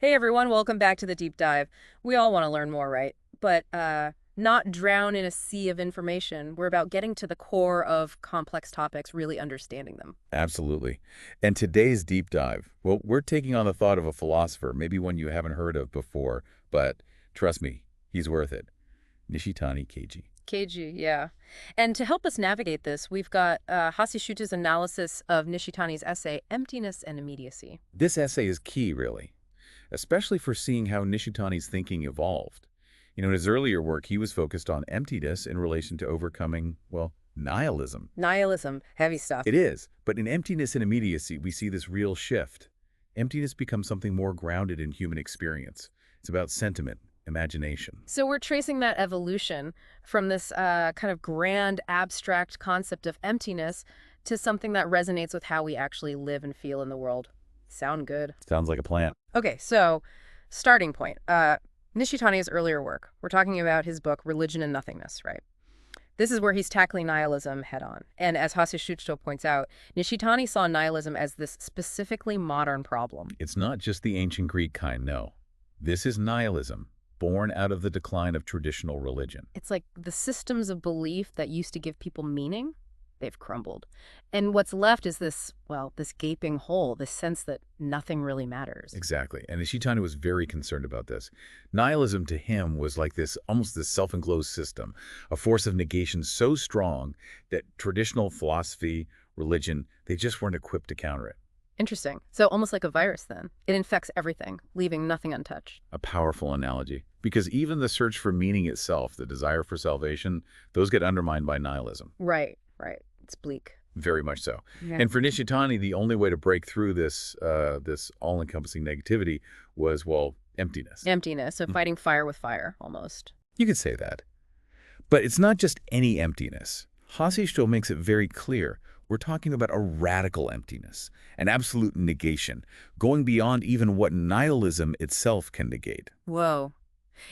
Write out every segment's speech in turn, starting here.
Hey everyone, welcome back to the deep dive. We all want to learn more, right? But not drown in a sea of information. We're about getting to the core of complex topics, really understanding them. Absolutely. And today's deep dive, well, we're taking on the thought of a philosopher, maybe one you haven't heard of before, but trust me, he's worth it. Nishitani Keiji. KG, yeah. And to help us navigate this, we've got Hasishuta's analysis of Nishitani's essay, Emptiness and Immediacy. This essay is key, really, especially for seeing how Nishitani's thinking evolved. In his earlier work, he was focused on emptiness in relation to overcoming, well, nihilism. Nihilism, heavy stuff. It is, but in emptiness and immediacy, we see this real shift. Emptiness becomes something more grounded in human experience. It's about sentiment, imagination. So we're tracing that evolution from this kind of grand, abstract concept of emptiness to something that resonates with how we actually live and feel in the world. Sound good? Sounds like a plan. Okay, so starting point. Nishitani's earlier work. We're talking about his book, Religion and Nothingness, right? This is where he's tackling nihilism head-on. And as Hasishutsu points out, Nishitani saw nihilism as this specifically modern problem. It's not just the ancient Greek kind, no. This is nihilism, born out of the decline of traditional religion. It's like the systems of belief that used to give people meaning, they've crumbled. And what's left is this, well, this gaping hole, this sense that nothing really matters. Exactly. And Nishitani was very concerned about this. Nihilism to him was like this, almost this self-enclosed system, a force of negation so strong that traditional philosophy, religion, they just weren't equipped to counter it. Interesting. So almost like a virus then. It infects everything, leaving nothing untouched. A powerful analogy. Because even the search for meaning itself, the desire for salvation, those get undermined by nihilism. Right. It's bleak. Very much so. Yeah. And for Nishitani, the only way to break through this this all-encompassing negativity was, well, emptiness. Emptiness, so fighting fire with fire, almost. You could say that. But it's not just any emptiness. Hasishto makes it very clear. We're talking about a radical emptiness, an absolute negation, going beyond even what nihilism itself can negate. Whoa.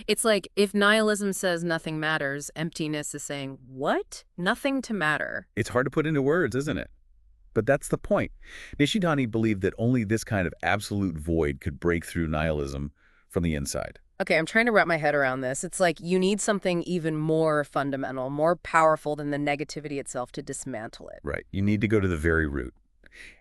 It's like if nihilism says nothing matters, emptiness is saying, what? Nothing to matter. It's hard to put into words, isn't it? But that's the point. Nishitani believed that only this kind of absolute void could break through nihilism from the inside. Okay, I'm trying to wrap my head around this. It's like you need something even more fundamental, more powerful than the negativity itself to dismantle it. Right. You need to go to the very root.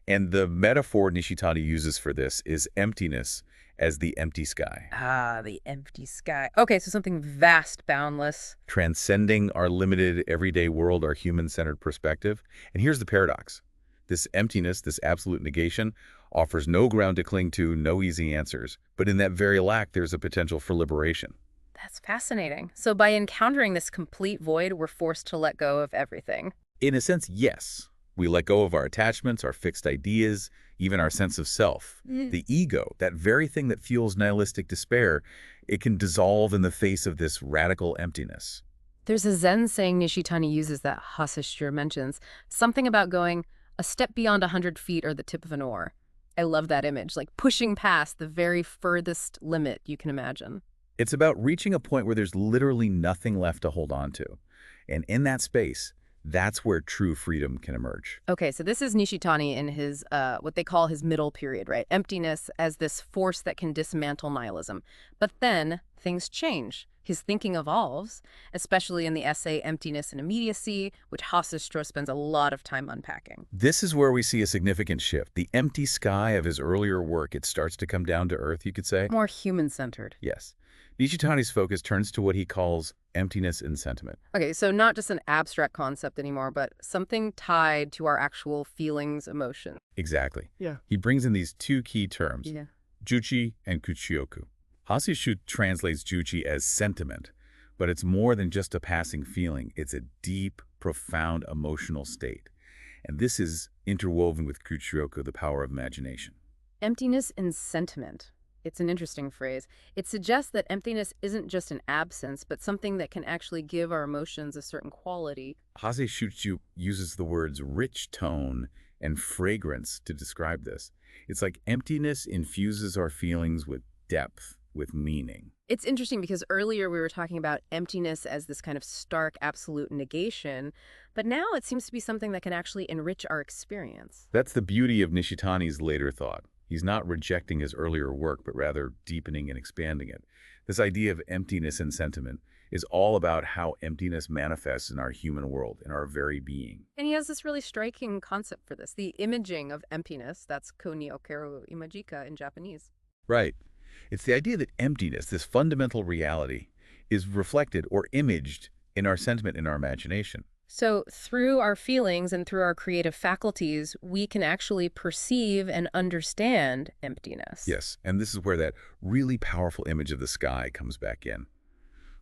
And the metaphor Nishitani uses for this is emptiness as the empty sky. Ah, the empty sky. Okay, so something vast, boundless. Transcending our limited everyday world, our human-centered perspective. And here's the paradox. This emptiness, this absolute negation, offers no ground to cling to, no easy answers. But in that very lack, there's a potential for liberation. That's fascinating. So by encountering this complete void, we're forced to let go of everything. In a sense, yes. We let go of our attachments, our fixed ideas, even our sense of self. The ego, that very thing that fuels nihilistic despair, it can dissolve in the face of this radical emptiness. There's a Zen saying Nishitani uses that Hasishiro mentions, something about going a step beyond 100 feet or the tip of an oar. I love that image, like pushing past the very furthest limit you can imagine. It's about reaching a point where there's literally nothing left to hold on to. And in that space, that's where true freedom can emerge. Okay, so this is Nishitani in his, what they call his middle period, right? Emptiness as this force that can dismantle nihilism. But then things change. His thinking evolves, especially in the essay Emptiness and Immediacy, which Hasistro spends a lot of time unpacking. This is where we see a significant shift. The empty sky of his earlier work, it starts to come down to earth, you could say. More human-centered. Yes. Nishitani's focus turns to what he calls emptiness in sentiment. Okay, so not just an abstract concept anymore, but something tied to our actual feelings, emotions. Exactly. Yeah. He brings in these two key terms, Yeah. juchi and kuchioku. Hasishu translates juchi as sentiment, but it's more than just a passing feeling. It's a deep, profound emotional state. And this is interwoven with kuchioku, the power of imagination. Emptiness in sentiment. It's an interesting phrase. It suggests that emptiness isn't just an absence, but something that can actually give our emotions a certain quality. Hasishu uses the words rich tone and fragrance to describe this. It's like emptiness infuses our feelings with depth, with meaning. It's interesting because earlier we were talking about emptiness as this kind of stark, absolute negation, but now it seems to be something that can actually enrich our experience. That's the beauty of Nishitani's later thought. He's not rejecting his earlier work, but rather deepening and expanding it. This idea of emptiness in sentiment is all about how emptiness manifests in our human world, in our very being. And he has this really striking concept for this, the imaging of emptiness. That's ko ni okeru imajika in Japanese. Right. It's the idea that emptiness, this fundamental reality, is reflected or imaged in our sentiment, in our imagination. So through our feelings and through our creative faculties, we can actually perceive and understand emptiness. Yes, and this is where that really powerful image of the sky comes back in.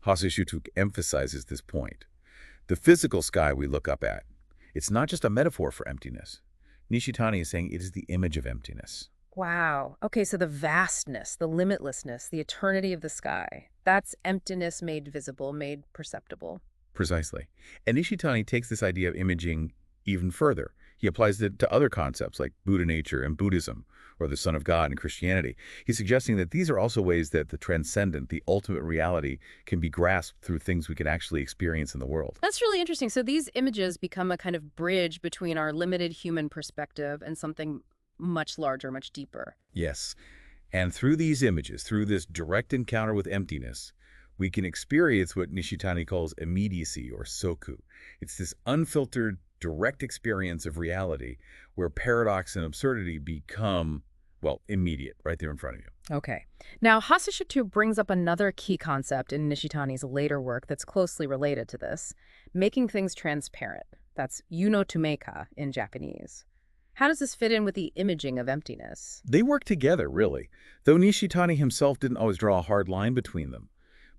Shutuk emphasizes this point. The physical sky we look up at, it's not just a metaphor for emptiness. Nishitani is saying it is the image of emptiness. Wow. Okay, so the vastness, the limitlessness, the eternity of the sky, that's emptiness made visible, made perceptible. Precisely. And Nishitani takes this idea of imaging even further. He applies it to other concepts like Buddha nature and Buddhism, or the Son of God in Christianity. He's suggesting that these are also ways that the transcendent, the ultimate reality, can be grasped through things we can actually experience in the world. That's really interesting. So these images become a kind of bridge between our limited human perspective and something much larger, much deeper. Yes. And through these images, through this direct encounter with emptiness, we can experience what Nishitani calls immediacy or soku. It's this unfiltered, direct experience of reality where paradox and absurdity become, well, immediate, right there in front of you. Okay. Now, Haseshitu brings up another key concept in Nishitani's later work that's closely related to this, making things transparent. That's yunotumeka in Japanese. How does this fit in with the imaging of emptiness? They work together, really, though Nishitani himself didn't always draw a hard line between them.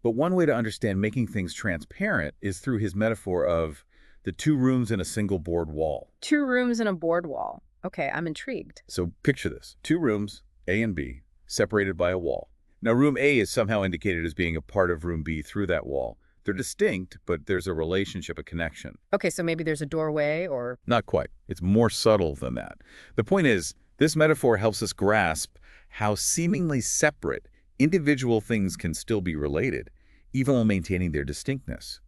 But one way to understand making things transparent is through his metaphor of the two rooms in a single board wall. 2 rooms and a board wall. Okay, I'm intrigued. So picture this. 2 rooms, A and B, separated by a wall. Now, room A is somehow indicated as being a part of room B through that wall. They're distinct, but there's a relationship, a connection. Okay, so maybe there's a doorway or... Not quite. It's more subtle than that. The point is, this metaphor helps us grasp how seemingly separate individual things can still be related, even while maintaining their distinctness.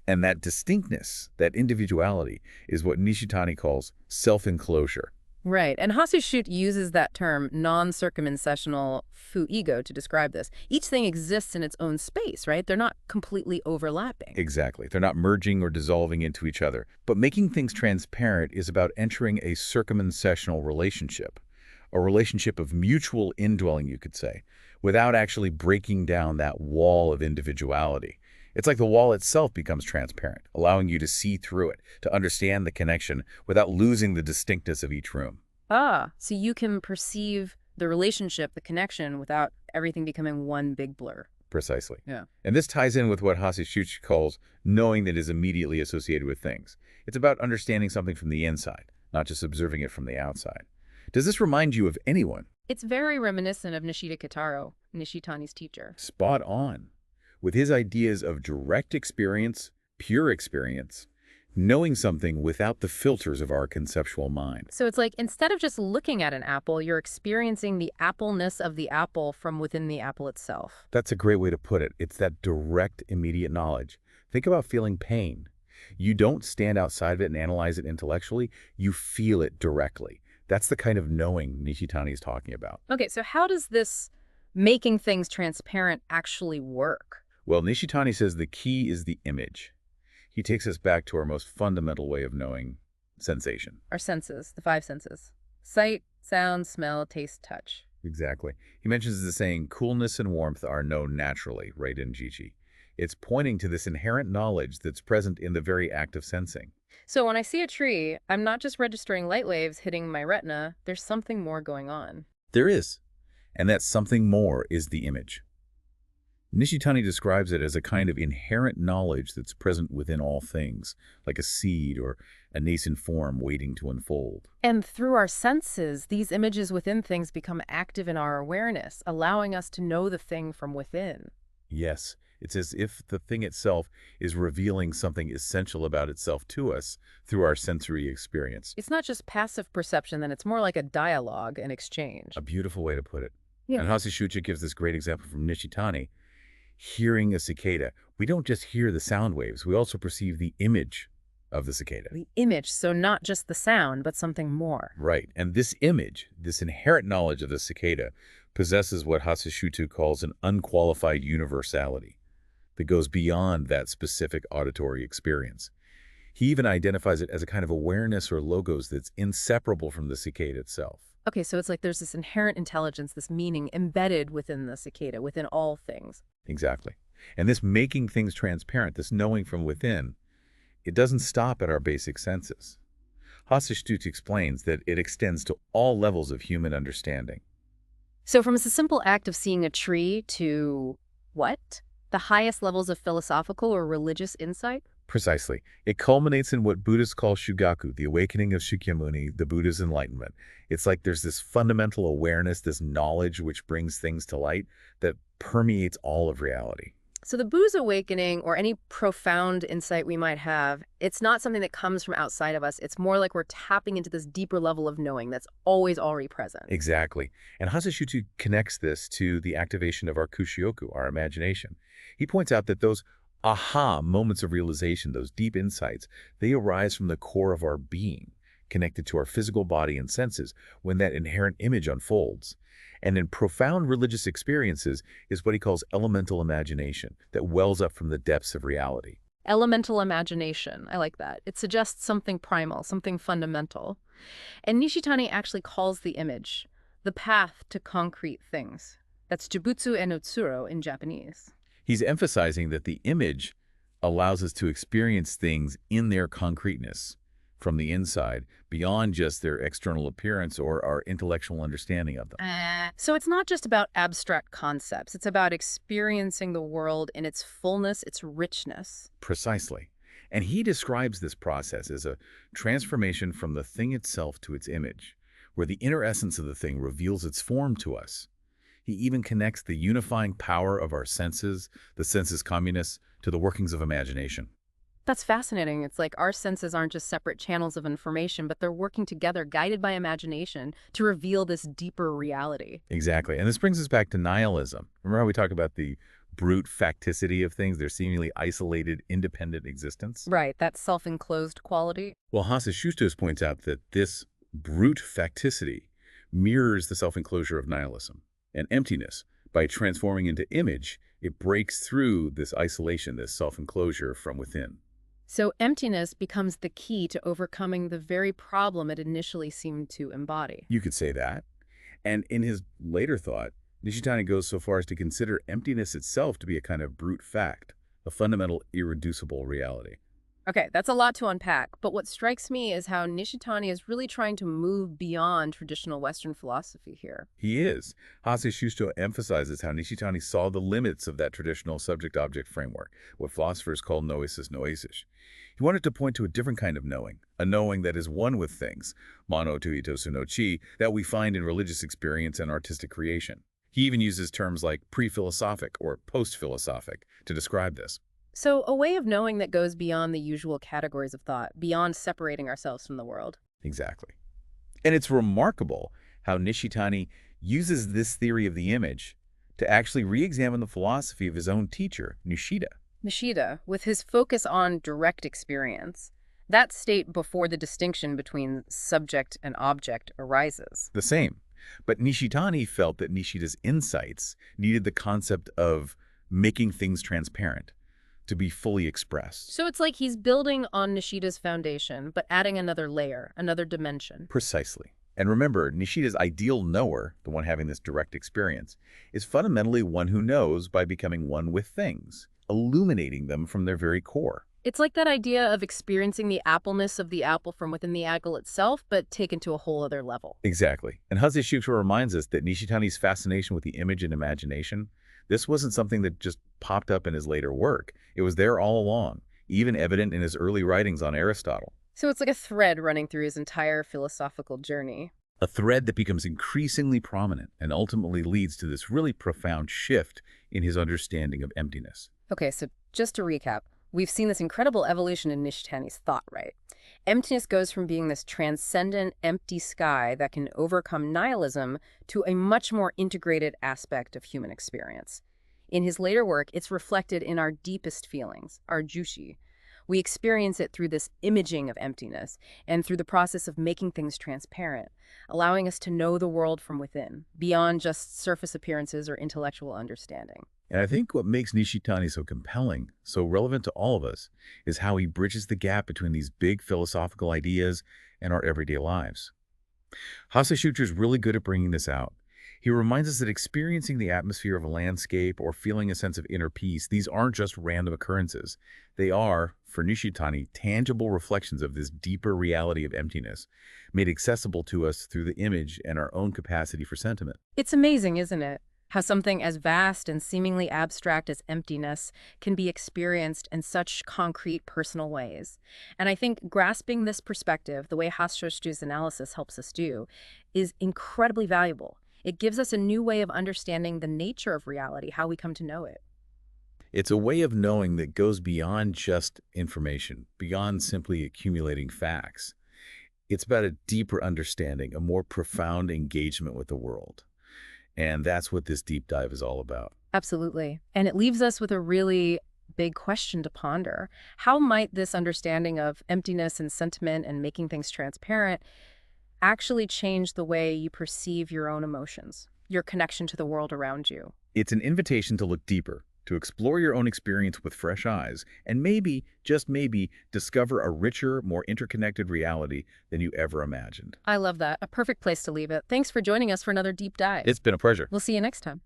And that distinctness, that individuality, is what Nishitani calls self-enclosure. Right, and Haseshut uses that term non-circumsessional fu-ego to describe this. Each thing exists in its own space, right? They're not completely overlapping. Exactly. They're not merging or dissolving into each other. But making things transparent is about entering a circumsessional relationship, a relationship of mutual indwelling, you could say, without actually breaking down that wall of individuality. It's like the wall itself becomes transparent, allowing you to see through it, to understand the connection without losing the distinctness of each room. Ah, so you can perceive the relationship, the connection, without everything becoming one big blur. Precisely. Yeah. And this ties in with what Haseshuchi calls knowing that is immediately associated with things. It's about understanding something from the inside, not just observing it from the outside. Does this remind you of anyone? It's very reminiscent of Nishida Kitaro, Nishitani's teacher. Spot on. With his ideas of direct experience, pure experience, knowing something without the filters of our conceptual mind. So it's like instead of just looking at an apple, you're experiencing the appleness of the apple from within the apple itself. That's a great way to put it. It's that direct, immediate knowledge. Think about feeling pain. You don't stand outside of it and analyze it intellectually. You feel it directly. That's the kind of knowing Nishitani is talking about. Okay, so how does this making things transparent actually work? Well, Nishitani says the key is the image. He takes us back to our most fundamental way of knowing sensation. Our senses, the 5 senses. Sight, sound, smell, taste, touch. Exactly. He mentions the saying, coolness and warmth are known naturally, right in Jichi. It's pointing to this inherent knowledge that's present in the very act of sensing. So when I see a tree, I'm not just registering light waves hitting my retina, there's something more going on. There is. And that something more is the image. Nishitani describes it as a kind of inherent knowledge that's present within all things, like a seed or a nascent form waiting to unfold. And through our senses, these images within things become active in our awareness, allowing us to know the thing from within. Yes, it's as if the thing itself is revealing something essential about itself to us through our sensory experience. It's not just passive perception, then it's more like a dialogue and exchange. A beautiful way to put it. Yeah. And Haseshuchi gives this great example from Nishitani. Hearing a cicada, we don't just hear the sound waves, we also perceive the image of the cicada. The image, so not just the sound, but something more. Right. And this image, this inherent knowledge of the cicada, possesses what Hatsushutu calls an unqualified universality that goes beyond that specific auditory experience. He even identifies it as a kind of awareness or logos that's inseparable from the cicada itself. Okay, so it's like there's this inherent intelligence, this meaning embedded within the cicada, within all things. Exactly. And this making things transparent, this knowing from within, it doesn't stop at our basic senses. Hatsushutu explains that it extends to all levels of human understanding. So from the simple act of seeing a tree to what? The highest levels of philosophical or religious insight? Precisely. It culminates in what Buddhists call Shugaku, the awakening of Shakyamuni, the Buddha's enlightenment. It's like there's this fundamental awareness, this knowledge which brings things to light that permeates all of reality. So the Buddha's awakening, or any profound insight we might have, it's not something that comes from outside of us. It's more like we're tapping into this deeper level of knowing that's always already present. Exactly. And Hatsushutu connects this to the activation of our kushioku, our imagination. He points out that those aha moments of realization, those deep insights, they arise from the core of our being, connected to our physical body and senses when that inherent image unfolds. And in profound religious experiences is what he calls elemental imagination that wells up from the depths of reality. Elemental imagination. I like that. It suggests something primal, something fundamental. And Nishitani actually calls the image the path to concrete things. That's Jibutsu and Utsuro in Japanese. He's emphasizing that the image allows us to experience things in their concreteness from the inside, beyond just their external appearance or our intellectual understanding of them. So it's not just about abstract concepts. It's about experiencing the world in its fullness, its richness. Precisely. And he describes this process as a transformation from the thing itself to its image, where the inner essence of the thing reveals its form to us. He even connects the unifying power of our senses, the sensus communis, to the workings of imagination. That's fascinating. It's like our senses aren't just separate channels of information, but they're working together, guided by imagination, to reveal this deeper reality. Exactly. And this brings us back to nihilism. Remember how we talked about the brute facticity of things, their seemingly isolated, independent existence? Right, that self-enclosed quality. Well, Hatsushutu points out that this brute facticity mirrors the self-enclosure of nihilism and emptiness. By transforming into image, it breaks through this isolation, this self-enclosure from within. So emptiness becomes the key to overcoming the very problem it initially seemed to embody. You could say that. And in his later thought, Nishitani goes so far as to consider emptiness itself to be a kind of brute fact, a fundamental, irreducible reality. Okay, that's a lot to unpack, but what strikes me is how Nishitani is really trying to move beyond traditional Western philosophy here. He is. Hatsushutu emphasizes how Nishitani saw the limits of that traditional subject-object framework, what philosophers call noesis noesis. He wanted to point to a different kind of knowing, a knowing that is one with things, mano to itosu no chi, that we find in religious experience and artistic creation. He even uses terms like pre-philosophic or post-philosophic to describe this. So a way of knowing that goes beyond the usual categories of thought, beyond separating ourselves from the world. Exactly. And it's remarkable how Nishitani uses this theory of the image to actually re-examine the philosophy of his own teacher, Nishida. Nishida, with his focus on direct experience, that state before the distinction between subject and object arises. The same. But Nishitani felt that Nishida's insights needed the concept of making things transparent to be fully expressed. So it's like he's building on Nishida's foundation, but adding another layer, another dimension. Precisely. And remember, Nishida's ideal knower, the one having this direct experience, is fundamentally one who knows by becoming one with things, illuminating them from their very core. It's like that idea of experiencing the appleness of the apple from within the apple itself, but taken to a whole other level. Exactly. And Hatsushutu reminds us that Nishitani's fascination with the image and imagination, this wasn't something that just popped up in his later work. It was there all along, even evident in his early writings on Aristotle. So it's like a thread running through his entire philosophical journey. A thread that becomes increasingly prominent and ultimately leads to this really profound shift in his understanding of emptiness. Okay, so just to recap, we've seen this incredible evolution in Nishitani's thought, right? Emptiness goes from being this transcendent, empty sky that can overcome nihilism to a much more integrated aspect of human experience. In his later work, it's reflected in our deepest feelings, our jushi. We experience it through this imaging of emptiness and through the process of making things transparent, allowing us to know the world from within, beyond just surface appearances or intellectual understanding. And I think what makes Nishitani so compelling, so relevant to all of us, is how he bridges the gap between these big philosophical ideas and our everyday lives. Hase is really good at bringing this out. He reminds us that experiencing the atmosphere of a landscape or feeling a sense of inner peace, these aren't just random occurrences. They are, for Nishitani, tangible reflections of this deeper reality of emptiness, made accessible to us through the image and our own capacity for sentiment. It's amazing, isn't it? How something as vast and seemingly abstract as emptiness can be experienced in such concrete personal ways. And I think grasping this perspective, the way Hastrostu's analysis helps us do, is incredibly valuable. It gives us a new way of understanding the nature of reality, how we come to know it. It's a way of knowing that goes beyond just information, beyond simply accumulating facts. It's about a deeper understanding, a more profound engagement with the world. And that's what this deep dive is all about. Absolutely. And it leaves us with a really big question to ponder. How might this understanding of emptiness and sentiment and making things transparent actually change the way you perceive your own emotions, your connection to the world around you? It's an invitation to look deeper, to explore your own experience with fresh eyes, and maybe, just maybe, discover a richer, more interconnected reality than you ever imagined. I love that. A perfect place to leave it. Thanks for joining us for another deep dive. It's been a pleasure. We'll see you next time.